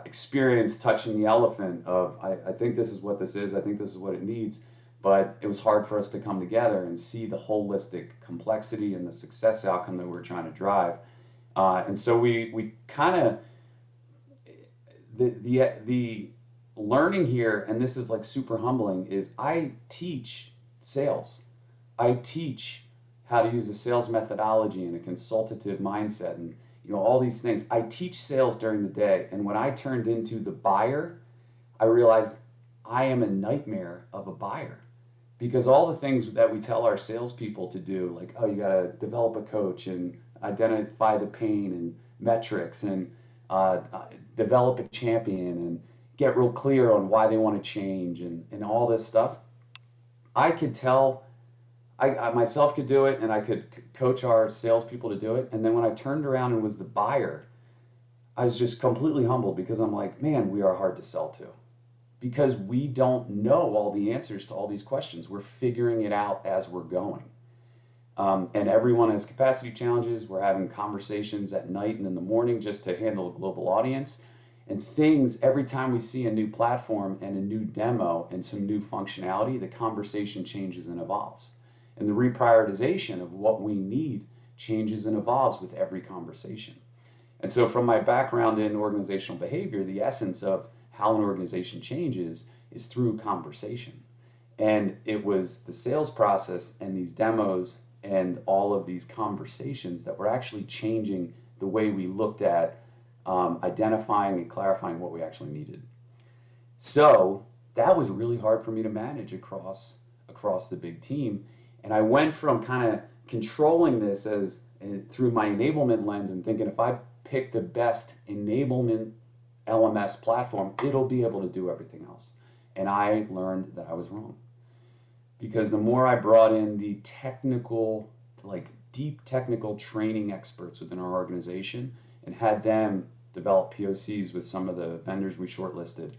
experience touching the elephant of, I think this is what this is, I think this is what it needs, but it was hard for us to come together and see the holistic complexity and the success outcome that we're trying to drive. And so we kind of, the learning here, and this is like super humbling, is I teach sales. I teach how to use a sales methodology and a consultative mindset and all these things. I teach sales during the day, and when I turned into the buyer, I realized I am a nightmare of a buyer, because all the things that we tell our salespeople to do, like, oh, you got to develop a coach and identify the pain and metrics and develop a champion and get real clear on why they want to change and all this stuff. I could tell, I myself could do it, and I could coach our salespeople to do it. And then when I turned around and was the buyer, I was just completely humbled, because I'm like, man, we are hard to sell to, because we don't know all the answers to all these questions. We're figuring it out as we're going. And everyone has capacity challenges. We're having conversations at night and in the morning just to handle a global audience. And things, every time we see a new platform and a new demo and some new functionality, the conversation changes and evolves. And the reprioritization of what we need changes and evolves with every conversation. And so from my background in organizational behavior, the essence of how an organization changes is through conversation. And it was the sales process and these demos and all of these conversations that were actually changing the way we looked at identifying and clarifying what we actually needed. So that was really hard for me to manage across the big team. And I went from kind of controlling this as through my enablement lens and thinking, if I pick the best enablement LMS platform, it'll be able to do everything else. And I learned that I was wrong, because the more I brought in the technical, like deep technical training experts within our organization and had them develop POCs with some of the vendors we shortlisted,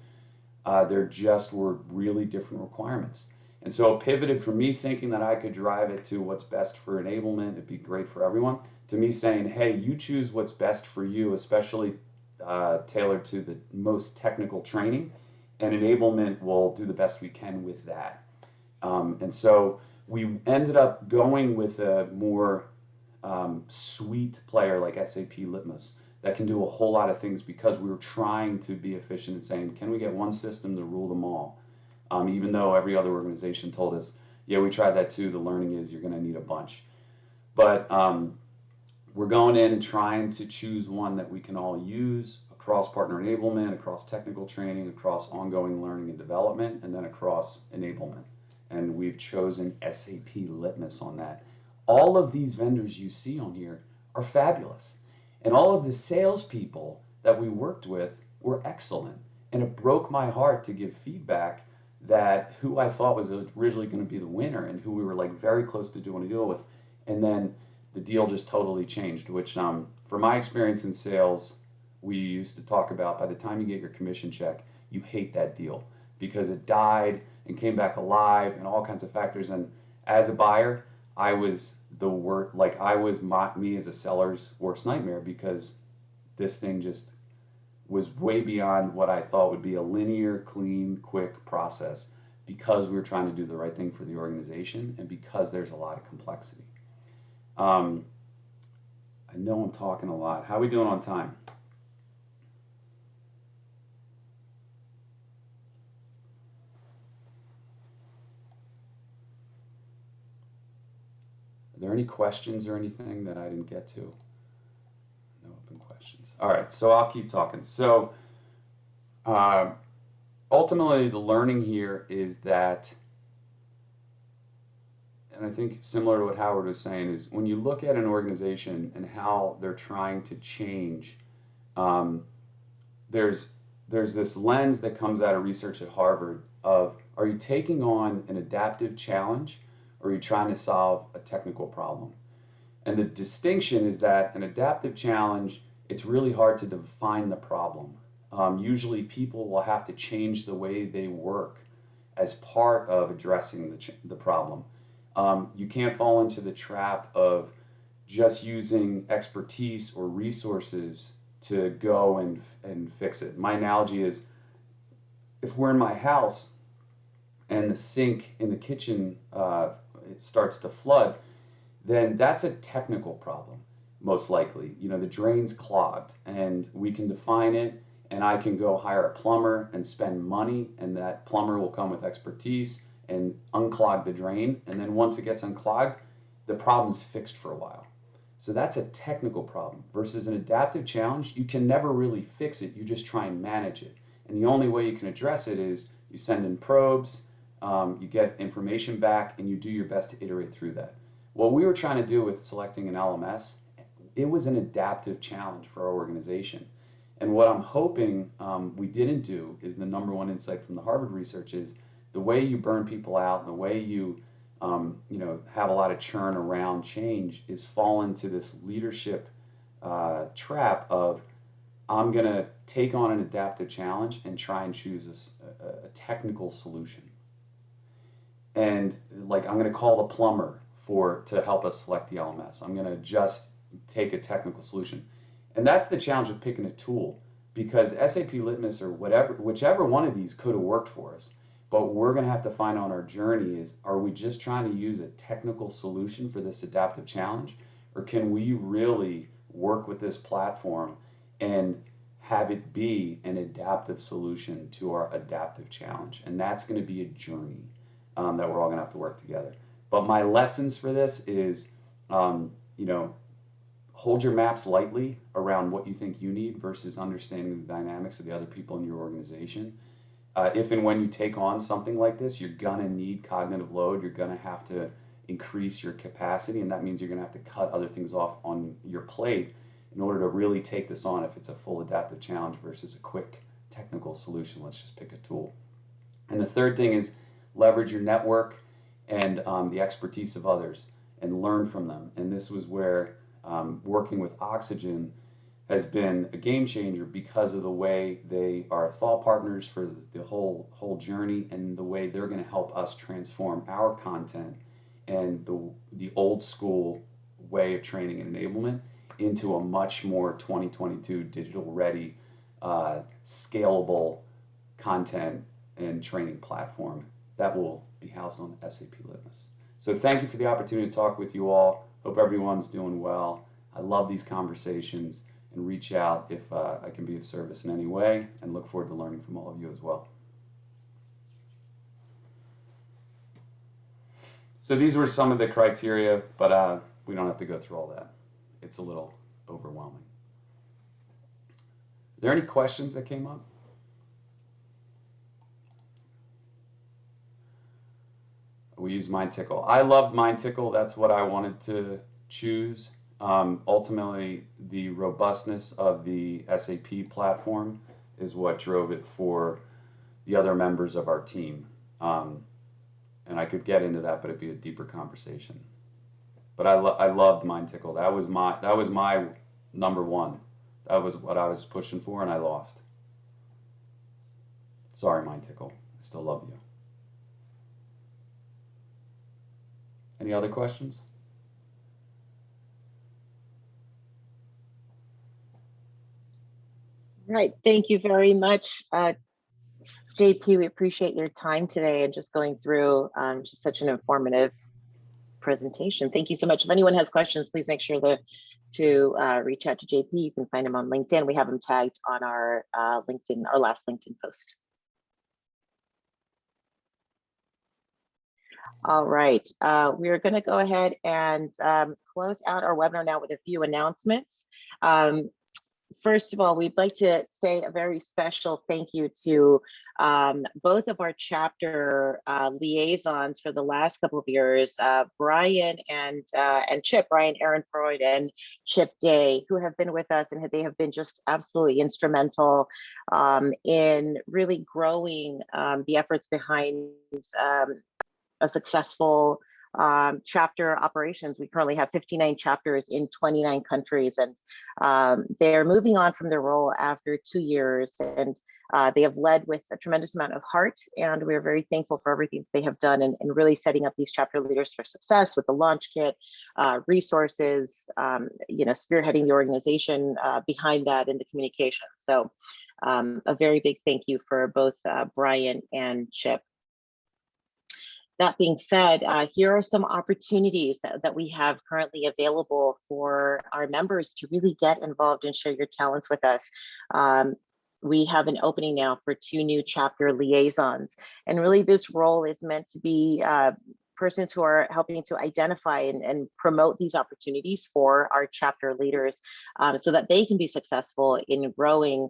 there just were really different requirements. And so it pivoted from me thinking that I could drive it to what's best for enablement, it'd be great for everyone, to me saying, hey, you choose what's best for you, especially tailored to the most technical training, and Enablement will do the best we can with that. And so we ended up going with a more suite player like SAP Litmus that can do a whole lot of things, because we were trying to be efficient in saying, can we get one system to rule them all? Even though every other organization told us, yeah, we tried that too, the learning is you're going to need a bunch. But we're going in and trying to choose one that we can all use across partner enablement, across technical training, across ongoing learning and development, and then across enablement. And we've chosen SAP Litmus on that. All of these vendors you see on here are fabulous. And all of the salespeople that we worked with were excellent. And it broke my heart to give feedback that who I thought was originally going to be the winner and who we were like very close to doing a deal with. And then the deal just totally changed, which from my experience in sales, we used to talk about by the time you get your commission check, you hate that deal because it died and came back alive and all kinds of factors. And as a buyer, I was the worst, like I was me as a seller's worst nightmare, because this thing just was way beyond what I thought would be a linear, clean, quick process, because we were trying to do the right thing for the organization and because there's a lot of complexity. I know I'm talking a lot. How are we doing on time? Are there any questions or anything that I didn't get to? No open questions. All right, so I'll keep talking. So ultimately, the learning here is that, and I think similar to what Howard was saying, is when you look at an organization and how they're trying to change, there's this lens that comes out of research at Harvard of, are you taking on an adaptive challenge, or are you trying to solve a technical problem? And the distinction is that an adaptive challenge, it's really hard to define the problem. Usually people will have to change the way they work as part of addressing the problem. You can't fall into the trap of just using expertise or resources to go and fix it. My analogy is, if we're in my house and the sink in the kitchen it starts to flood, then that's a technical problem, most likely. You know, the drain's clogged, and we can define it, and I can go hire a plumber and spend money, and that plumber will come with expertise and unclog the drain, and then once it gets unclogged, the problem's fixed for a while. So that's a technical problem. Versus an adaptive challenge, you can never really fix it, you just try and manage it. And the only way you can address it is you send in probes, you get information back, and you do your best to iterate through that. What we were trying to do with selecting an LMS, it was an adaptive challenge for our organization. And what I'm hoping we didn't do is the number one insight from the Harvard research is the way you burn people out, the way you have a lot of churn around change is fall into this leadership trap of, I'm going to take on an adaptive challenge and try and choose a technical solution. And like, I'm going to call the plumber to help us select the LMS. I'm going to just take a technical solution. And that's the challenge of picking a tool, because SAP Litmus or whichever one of these could have worked for us. But we're going to have to find on our journey is, are we just trying to use a technical solution for this adaptive challenge? Or can we really work with this platform and have it be an adaptive solution to our adaptive challenge? And that's going to be a journey that we're all going to have to work together. But my lessons for this is, hold your maps lightly around what you think you need versus understanding the dynamics of the other people in your organization. If and when you take on something like this, you're gonna need cognitive load, you're gonna have to increase your capacity, and that means you're gonna have to cut other things off on your plate in order to really take this on if it's a full adaptive challenge versus a quick technical solution. Let's just pick a tool. And the third thing is leverage your network and the expertise of others and learn from them. And this was where working with Oxygen has been a game changer because of the way they are thought partners for the whole journey, and the way they're going to help us transform our content and the old school way of training and enablement into a much more 2022 digital ready scalable content and training platform that will be housed on SAP Litmus. So thank you for the opportunity to talk with you all. Hope everyone's doing well. I love these conversations, and reach out if I can be of service in any way, and look forward to learning from all of you as well. So these were some of the criteria, but we don't have to go through all that. It's a little overwhelming. Are there any questions that came up? We use MindTickle. I loved MindTickle. That's what I wanted to choose. Ultimately, the robustness of the SAP platform is what drove it for the other members of our team. And I could get into that, but it'd be a deeper conversation. But I loved MindTickle. That was my number one. That was what I was pushing for, and I lost. Sorry, MindTickle. I still love you. Any other questions? Right. Thank you very much, JP. We appreciate your time today and just going through just such an informative presentation. Thank you so much. If anyone has questions, please make sure to reach out to JP. You can find him on LinkedIn. We have him tagged on our LinkedIn, our last LinkedIn post. All right, we are going to go ahead and close out our webinar now with a few announcements. First of all, we'd like to say a very special thank you to both of our chapter liaisons for the last couple of years, Brian and Chip, Brian Ehrenfreud and Chip Day, who have been with us, and they have been just absolutely instrumental in really growing the efforts behind a successful chapter operations. We currently have 59 chapters in 29 countries, and they're moving on from their role after 2 years, and they have led with a tremendous amount of heart, and we're very thankful for everything they have done in really setting up these chapter leaders for success with the launch kit, resources, spearheading the organization behind that and the communication. So a very big thank you for both Brian and Chip. That being said, here are some opportunities that we have currently available for our members to really get involved and share your talents with us. We have an opening now for 2 new chapter liaisons, and really this role is meant to be persons who are helping to identify and promote these opportunities for our chapter leaders so that they can be successful in growing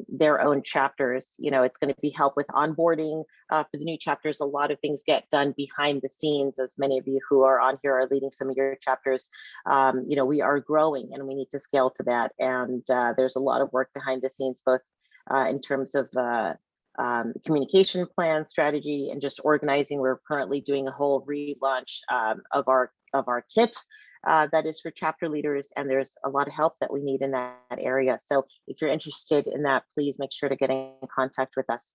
their own chapters. It's going to be help with onboarding for the new chapters. A lot of things get done behind the scenes, as many of you who are on here are leading some of your chapters. We are growing and we need to scale to that. And there's a lot of work behind the scenes, both in terms of communication plan, strategy, and just organizing. We're currently doing a whole relaunch of our kit. That is for chapter leaders, and there's a lot of help that we need in that area. So if you're interested in that, please make sure to get in contact with us.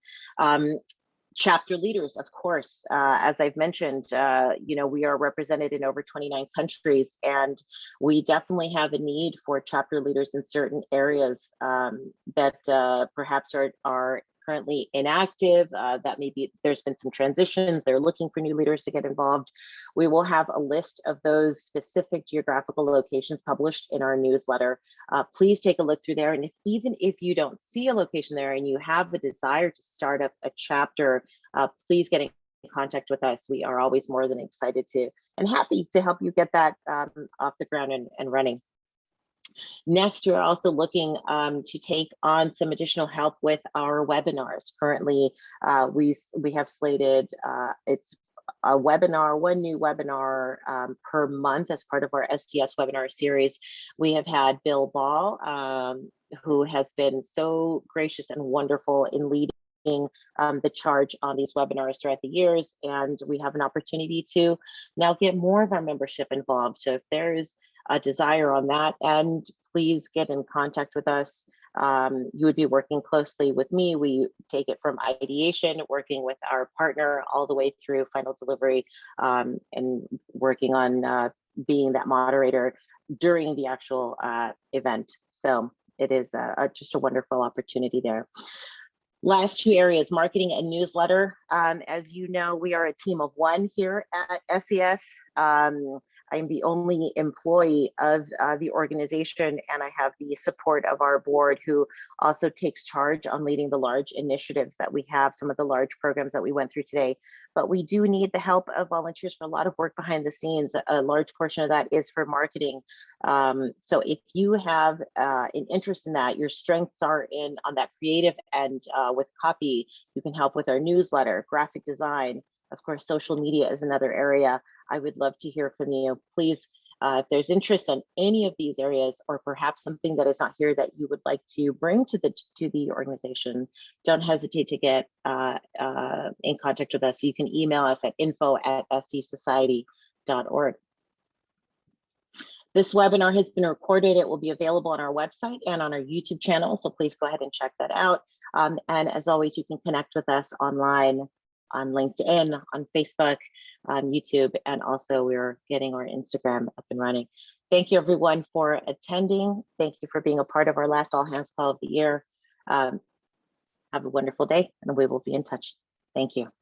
Chapter leaders, of course, as I've mentioned, we are represented in over 29 countries, and we definitely have a need for chapter leaders in certain areas that perhaps are currently inactive, that maybe there's been some transitions, they're looking for new leaders to get involved. We will have a list of those specific geographical locations published in our newsletter. Please take a look through there, and even if you don't see a location there and you have a desire to start up a chapter, please get in contact with us. We are always more than excited to and happy to help you get that off the ground and running. Next, we're also looking to take on some additional help with our webinars. Currently, we have slated it's a webinar, 1 new webinar per month as part of our STS webinar series. We have had Bill Ball, who has been so gracious and wonderful in leading the charge on these webinars throughout the years, and we have an opportunity to now get more of our membership involved. So if there's a desire on that, and please get in contact with us. You would be working closely with me. We take it from ideation, working with our partner, all the way through final delivery, and working on being that moderator during the actual event. So it is just a wonderful opportunity there. Last two areas, marketing and newsletter. As you know, we are a team of one here at SES. I am the only employee of the organization, and I have the support of our board, who also takes charge on leading the large initiatives that we have, some of the large programs that we went through today. But we do need the help of volunteers for a lot of work behind the scenes. A large portion of that is for marketing. So if you have an interest in that, your strengths are on that creative end with copy, you can help with our newsletter, graphic design. Of course, social media is another area. I would love to hear from you. Please, if there's interest in any of these areas, or perhaps something that is not here that you would like to bring to the organization, don't hesitate to get in contact with us. You can email us at info@scesociety.org. This webinar has been recorded. It will be available on our website and on our YouTube channel, so please go ahead and check that out. And as always, you can connect with us online, on LinkedIn, on Facebook, on YouTube, and also we're getting our Instagram up and running. Thank you everyone for attending. Thank you for being a part of our last all hands call of the year. Have a wonderful day, and we will be in touch. Thank you.